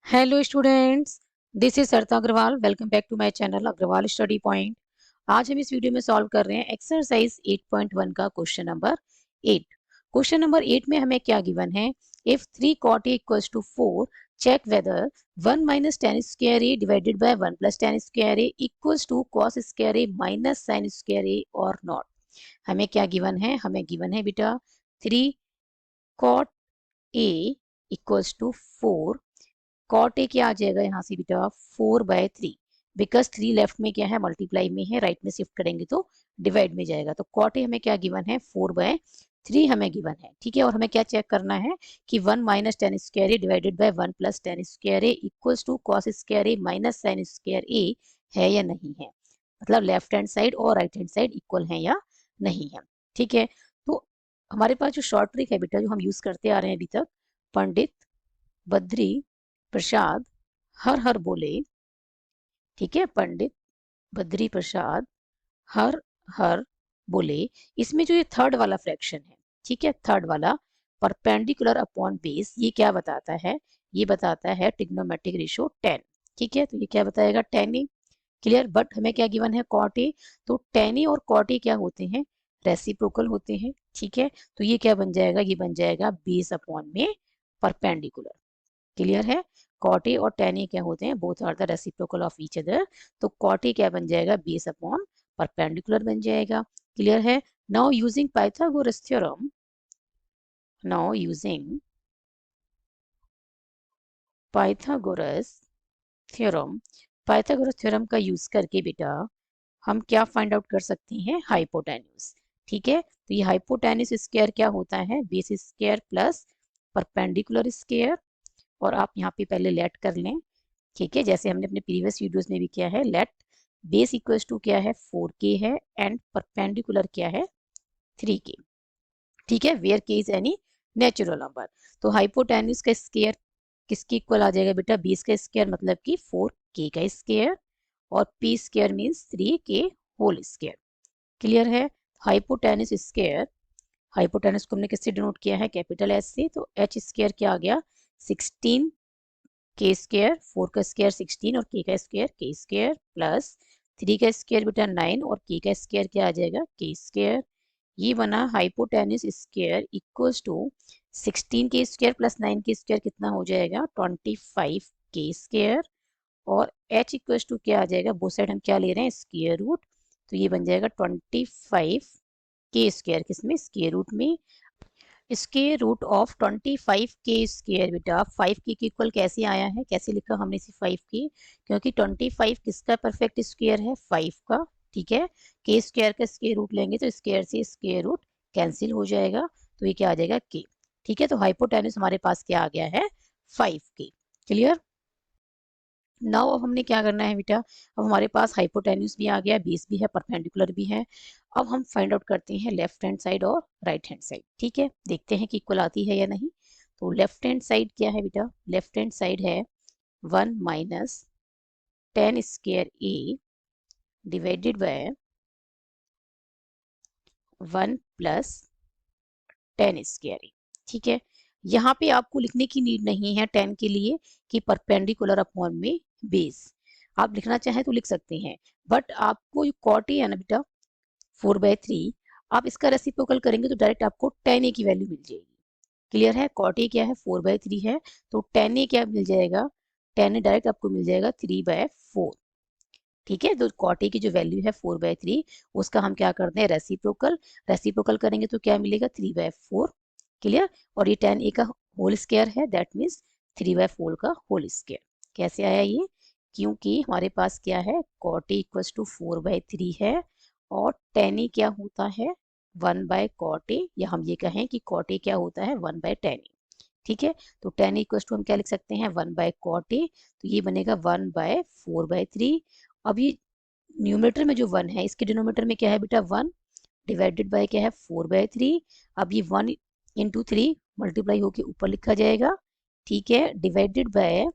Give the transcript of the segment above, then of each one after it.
Hello students, this is Sarta Agarwal. Welcome back to my channel Agarwal study point. आज हम इस video में सॉल्व कर रहे हैं एक्सरसाइज 8.1 का क्वेश्चन नंबर 8। क्वेश्चन नंबर 8 में हमें क्या गिवन है? If 3 cot a equals to 4, check whether 1 minus tan square a divided by 1 plus tan square a equals to cos square a minus sin square a or not। हमें क्या given है? हमें given है बेटा 3 cot a equals to 4। Cot A क्या आ जाएगा यहाँ से बेटा 4/3, बिकॉज 3 लेफ्ट में क्या है मल्टीप्लाई में है, राइट में शिफ्ट करेंगे तो डिवाइड में जाएगा। तो कॉट ए हमें क्या गिवन है 4/3 हमें गिवन है। ठीक है, और हमें क्या चेक करना है कि 1 minus ten square A divided by 1 plus ten square A equals to cos square A minus sine square A है या नहीं है। मतलब लेफ्ट हैंड साइड और राइट हैंड साइड इक्वल है या नहीं है। ठीक है, तो हमारे पास जो शॉर्ट ट्रिक है बेटा जो हम यूज करते आ रहे हैं अभी तक, पंडित बद्री प्रसाद हर हर बोले। ठीक है, पंडित बद्री प्रसाद हर हर बोले। इसमें जो ये थर्ड वाला फ्रैक्शन है, ठीक है, थर्ड वाला परपेंडिकुलर अपॉन बेस, ये क्या बताता है? ये बताता है ट्रिग्नोमेट्रिक रेशियो 10। ठीक है, तो ये क्या बताएगा 10 ए। क्लियर। बट हमें क्या गिवन है कॉट ए। तो 10 ए और कॉट ए क्या होते हैं? रेसिप्रोकल होते हैं। ठीक है, तो ये क्या बन जाएगा? ये बन जाएगा बेस अपॉन में परपेंडिकुलर। क्लियर है। कॉट ए और टेन ए क्या होते हैं? Both are the reciprocal of each other. तो कॉट ए क्या बन जाएगा? बेस अपॉन परपेंडिकुलर बन जाएगा। क्लियर है। Now using Pythagoras theorem, now using Pythagoras theorem, Pythagoras theorem का यूज करके बेटा हम क्या फाइंड आउट कर सकते हैं? हाइपोटेन्यूज। ठीक है, तो ये हाइपोटेन्यूज स्क्वायर क्या होता है? Base square plus perpendicular square. और आप यहाँ पे पहले लेट कर लें। ठीक है, जैसे हमने अपने प्रीवियस वीडियोस में भी किया है। लेट बेस इक्वल्स टू क्या है 4k है एंड परपेंडिकुलर क्या है 3k। ठीक है, वेयर के इज एनी नेचुरल नंबर। तो हाइपोटेन्यूज का स्क्वायर किसके इक्वल आ जाएगा बेटा? बेस का स्क्वायर मतलब कि 4k का स्क्वायर, और p square means 3k whole square. Clear है। हाइपोटेन्यूज स्क्वायर, हाइपोटेन्यूज को हमने किससे डिनोट किया है? कैपिटल एस से। तो h स्क्वायर क्या आ गया 16 के स्क्वायर, 4 का स्क्वायर 16 और के का स्क्वायर के स्क्वायर, प्लस 3 का स्क्वायर बेटा 9 और के का स्क्वायर क्या आ जाएगा के स्क्वायर। ये बना हाइपोटेन्यूज स्क्वायर इक्वल्स टू 16 के स्क्वायर प्लस 9 के स्क्वायर कितना हो जाएगा 25 के स्क्वायर, और h इक्वल्स टू क्या आ जाएगा? बोथ साइड हम क्या ले रहे हैं? Square root. तो ये बन जाएगा 25 के स्क्वायर, किसमें? स्क्वायर रूट में। स्क्वायर रूट ऑफ 25 के स्क्वायर बेटा 5 के इक्वल कैसे आया है? कैसे लिखा हमने इसे 5 के? क्योंकि 25 किसका परफेक्ट स्क्वायर है? 5 का। ठीक है, के स्क्वायर का स्क्वायर रूट लेंगे तो स्क्वायर से स्क्वायर रूट कैंसिल हो जाएगा, तो ये क्या आ जाएगा के। ठीक है, तो हाइपोटेन्यूज हमारे पास क्या आ गया है 5 के। क्लियर। नाउ अब हमने क्या करना है बेटा? अब हमारे पास हाइपोटेन्यूज भी आ गया, बेस भी है, परपेंडिकुलर भी है। अब हम फाइंड आउट करते हैं लेफ्ट हैंड साइड और राइट हैंड साइड। ठीक है, देखते हैं कि इक्वल आती है या नहीं। तो लेफ्ट हैंड साइड क्या है बेटा? लेफ्ट हैंड साइड है 1 minus ten square A divided by 1 plus ten square A. ठीक है, यहाँ पे आपको लिखने की नीड नहीं है 10 के लिए कि परपेंडिकुलर अपॉन में बेस। आप लिखना चाहें तो लिख सकते हैं, बट आपको जो कॉट ए है ना बेटा 4/3, आप इसका रेसिप्रोकल करेंगे तो डायरेक्ट आपको 10 ए की वैल्यू मिल जाएगी। क्लियर है। कॉट ए क्या है 4/3 है, तो 10 ए क्या मिल जाएगा? 10 ए डायरेक्ट आपको मिल जाएगा 3/4। ठीक है, तो कॉट ए की जो वैल्यू है 4/3, उसका हम क्या करते हैं रेसिप्रोकल। रेसिप्रोकल करेंगे तो क्या मिलेगा 3/4। क्लियर। और ये 10 ए का होल स्क्वायर है, दैट मीन्स 3/4 का होल स्क्वायर। कैसे आया ये? क्योंकि हमारे पास क्या है कॉट ए इक्वल्स टू 4/3 है, और 10 ए क्या होता है 1/cot ए, या हम ये कहें कि कॉट ए क्या होता है 1/10 ए। ठीक है, तो 10 इक्वल्स टू हम क्या लिख सकते हैं 1/cot ए। तो ये बनेगा 1/4/3। अब ये न्यूमरेटर में जो 1 है इसके डिनोमिनेटर में क्या है बेटा 1 डिवाइडेड बाय क्या है 4/3। अब ये 1 इंटू 3 मल्टीप्लाई होके ऊपर लिखा जाएगा। ठीक है, डिवाइडेड बाय,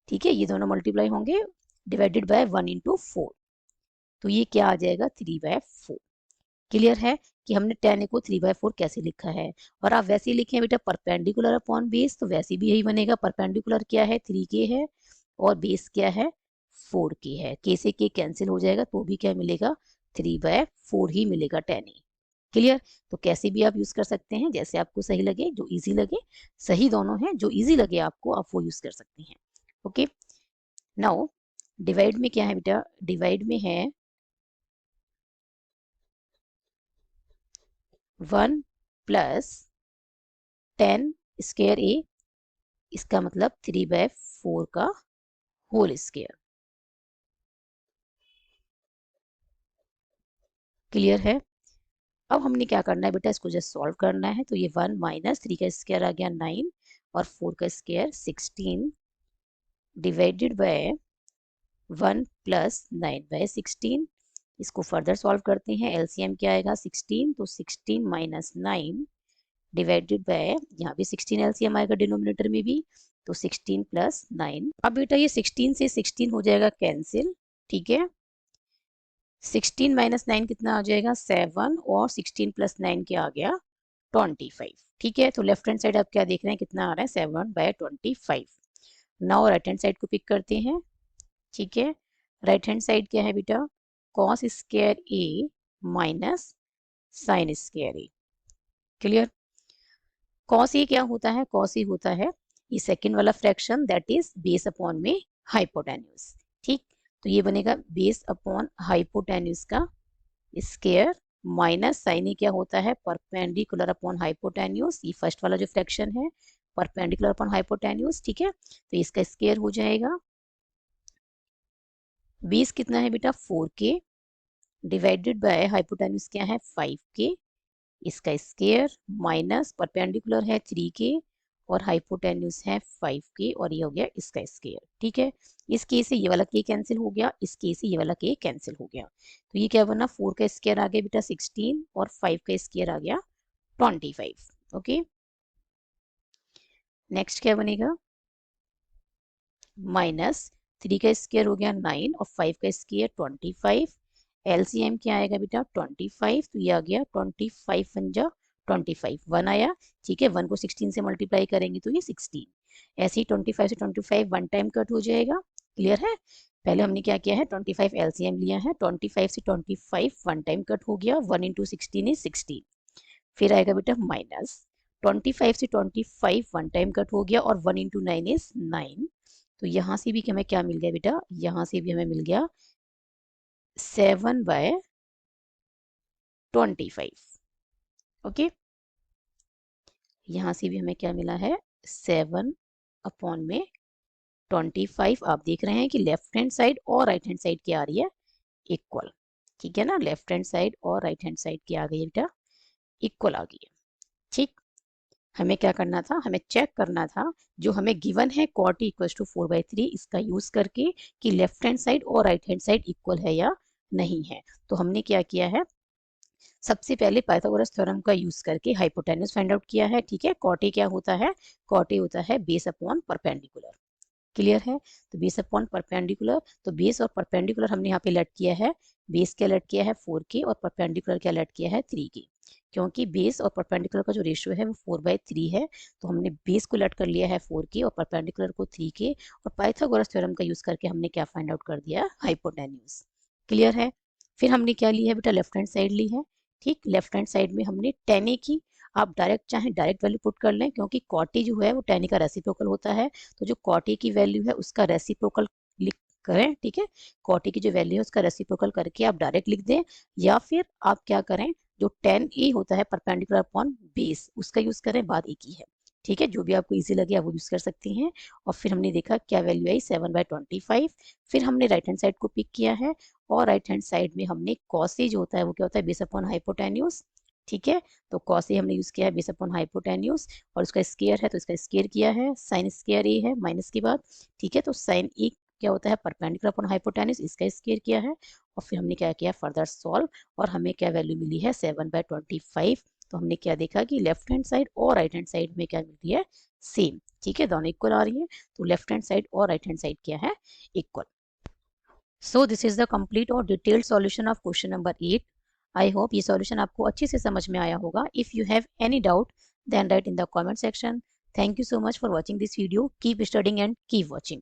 ठीक है, ये दोनों मल्टीप्लाई होंगे, डिवाइडेड बाय 1 इंटू 4। तो ये क्या आ जाएगा 3/4। क्लियर है कि हमने tan a को 3/4 कैसे लिखा है, और आप वैसे ही लिखे हैं बेटा परपेंडिकुलर अपॉन बेस, तो वैसे भी यही बनेगा। परपेंडिकुलर क्या है 3k है, और बेस क्या है 4k है। k से k कैंसिल हो जाएगा तो भी क्या मिलेगा 3/4 ही मिलेगा tan a। क्लियर। तो कैसे भी आप यूज कर सकते हैं, जैसे आपको सही लगे, जो इजी लगे। सही दोनों हैं, जो इजी लगे आपको आप वो यूज कर सकते हैं। ओके। नाउ डिवाइड में क्या है बेटा, डिवाइड में है 1 प्लस 10 स्क्वायर ए, इसका मतलब 3/4 का होल स्क्वायर। क्लियर है। अब हमने क्या करना है बेटा, इसको जस्ट सॉल्व करना है। तो ये 1 माइनस 3 का स्क्वायर आ गया 9, और 4 का स्क्वायर 16 डिवाइडेड बाय 1 प्लस 9/16। इसको फर्दर सॉल्व करते हैं। एलसीएम क्या आएगा 16, तो 16 माइनस 9 डिवाइडेड बाय, यहाँ भी 16 एलसीएम आएगा डिनोमिनेटर में भी, तो 16 प्लस 9। अब बेटा ये 16 से 16 हो जाएगा कैंसिल, ठीक है। 16 माइनस 9 कितना आ जाएगा 7, और 16 प्लस 9 क्या आ गया 25। ठीक है। तो लेफ्ट हैंड साइड आप क्या देख रहे हैं, कितना आ रहा है 7/25। नाउ राइट हैंड साइड को पिक करते हैं। ठीक है। राइट हैंड साइड क्या है बेटा, cos square A minus sine square A. Clear. Cos A क्या होता है, कॉस ए होता है ये सेकंड वाला fraction, that is base upon में हाइपोटेन्यूज। ठीक। तो ये बनेगा बेस अपॉन हाइपोटेन्यूज का स्क्वायर, माइनस साइन ए क्या होता है परपेंडिकुलर अपॉन हाइपोटेन्यूज, ये फर्स्ट वाला जो फ्रैक्शन है परपेंडिकुलर अपॉन हाइपोटेन्यूज। ठीक है। तो इसका स्क्वायर हो जाएगा, बेस कितना है बेटा 4k डिवाइडेड बाय हाइपोटेन्यूज क्या है 5k, इसका स्क्वायर माइनस परपेंडिकुलर है 3k और हाइपोटेन्यूज है 5k, और ये हो गया इसका स्क्वायर। ठीक है। इस केस से ये वाला k कैंसिल हो गया, इस केस से ये वाला k कैंसिल हो गया। तो ये क्या बना 4 का स्क्वायर आ गया बेटा 16, और 5 का स्क्वायर आ गया 25। ओके। नेक्स्ट क्या बनेगा, माइनस 3 का स्क्वायर हो गया 9, और 5 का स्क्वायर 25। एलसीएम क्या आएगा बेटा 25, तो ये आ गया 25 पंजा 25, 1 आया। ठीक है। 1 को 16 से मल्टीप्लाई करेंगे तो ये 16। ऐसे ही 25 से 25 वन टाइम कट हो जाएगा। क्लियर है। पहले हमने क्या किया है 25 एलसीएम लिया है, 25 से 25 वन टाइम कट हो गया, 1 इंटू 16 इज 16। फिर आएगा बेटा माइनस 25 से 25 वन टाइम कट हो गया, और 1 इंटू 9 इज 9। तो यहां से भी हमें क्या मिल गया बेटा, यहां से भी हमें मिल गया 7/25। ओके। यहां से भी हमें क्या मिला है 7/25। आप देख रहे हैं कि लेफ्ट हैंड साइड और राइट हैंड साइड क्या आ रही है इक्वल। ठीक है ना, लेफ्ट हैंड साइड और राइट हैंड साइड क्या आ गई बेटा इक्वल आ गई है। ठीक। हमें क्या करना था, हमें चेक करना था जो हमें गिवन है cot इक्वल टू 4/3, इसका यूज करके कि लेफ्ट हैंड साइड और राइट हैंड साइड इक्वल है या नहीं है। तो हमने क्या किया है, सबसे पहले पाइथागोरस थ्योरम का यूज करके हाइपोटेन्यूज फाइंड आउट किया है। ठीक है। cot क्या होता है, cot होता है बेस अपॉन परपेंडिकुलर। क्लियर है। तो बेस अपॉन परपेंडिकुलर, तो बेस और परपेंडिकुलर हमने यहाँ पे लेट किया है, बेस क्या लेट किया है 4k, और परपेंडिकुलर क्या लेट किया है 3k। क्योंकि बेस और परपेंडिकुलर का जो रेशियो है वो 4/3 है, तो हमने बेस को लेट कर लिया है 4k और परपेंडिकुलर को 3k, और पाइथागोरस थ्योरम का यूज करके हमने क्या फाइंड आउट कर दिया हाइपोटेन्यूज। क्लियर है। फिर हमने क्या ली है बेटा लेफ्ट हैंड साइड ली है। ठीक। लेफ्ट हैंड साइड में हमने tan a की, आप डायरेक्ट चाहे डायरेक्ट वैल्यू पुट कर लें, क्योंकि cot जो है वो tan a का रेसिप्रोकल होता है, तो जो cot की वैल्यू है उसका रेसिप्रोकल लिख करें। ठीक है। cot की जो वैल्यू है उसका रेसिप्रोकल करके आप डायरेक्ट लिख दें, या फिर आप क्या करें जो tan a होता है परपेंडिकुलर अपॉन बेस उसका यूज करें, बात एक ही है। ठीक है। जो भी आपको इजी लगे आप वो यूज कर सकती हैं। और फिर हमने देखा क्या वैल्यू आई 7/25। फिर हमने राइट हैंड साइड को पिक किया है, और राइट हैंड साइड में हमने cos जो होता है वो क्या होता है बेस अपॉन हाइपोटेन्यूज। ठीक है। तो cos हमने यूज किया है बेस अपॉन हाइपोटेन्यूज, और उसका स्क्वायर है तो इसका स्क्वायर किया है, साइन स्क्वायर ए है माइनस के बाद। ठीक है। तो साइन ए क्या होता है परपेंडिकुलर अपॉन हाइपोटेन्यूज, इसका स्क्वायर किया है, और फिर हमने क्या किया फर्दर सॉल्व, और हमें क्या वैल्यू मिली है 7/25। तो हमने क्या देखा कि लेफ्ट हैंड साइड और राइट हैंड साइड में क्या मिल रही है सेम। ठीक है। दोनों इक्वल आ रही है, तो लेफ्ट हैंड साइड और राइट हैंड साइड क्या है equal. So this is the complete or detailed solution of question number 8. I hope ये सॉल्यूशन आपको अच्छे से समझ में आया होगा. If you have any doubt then write in the comment section. Thank you so much for watching this video. Keep studying and keep watching.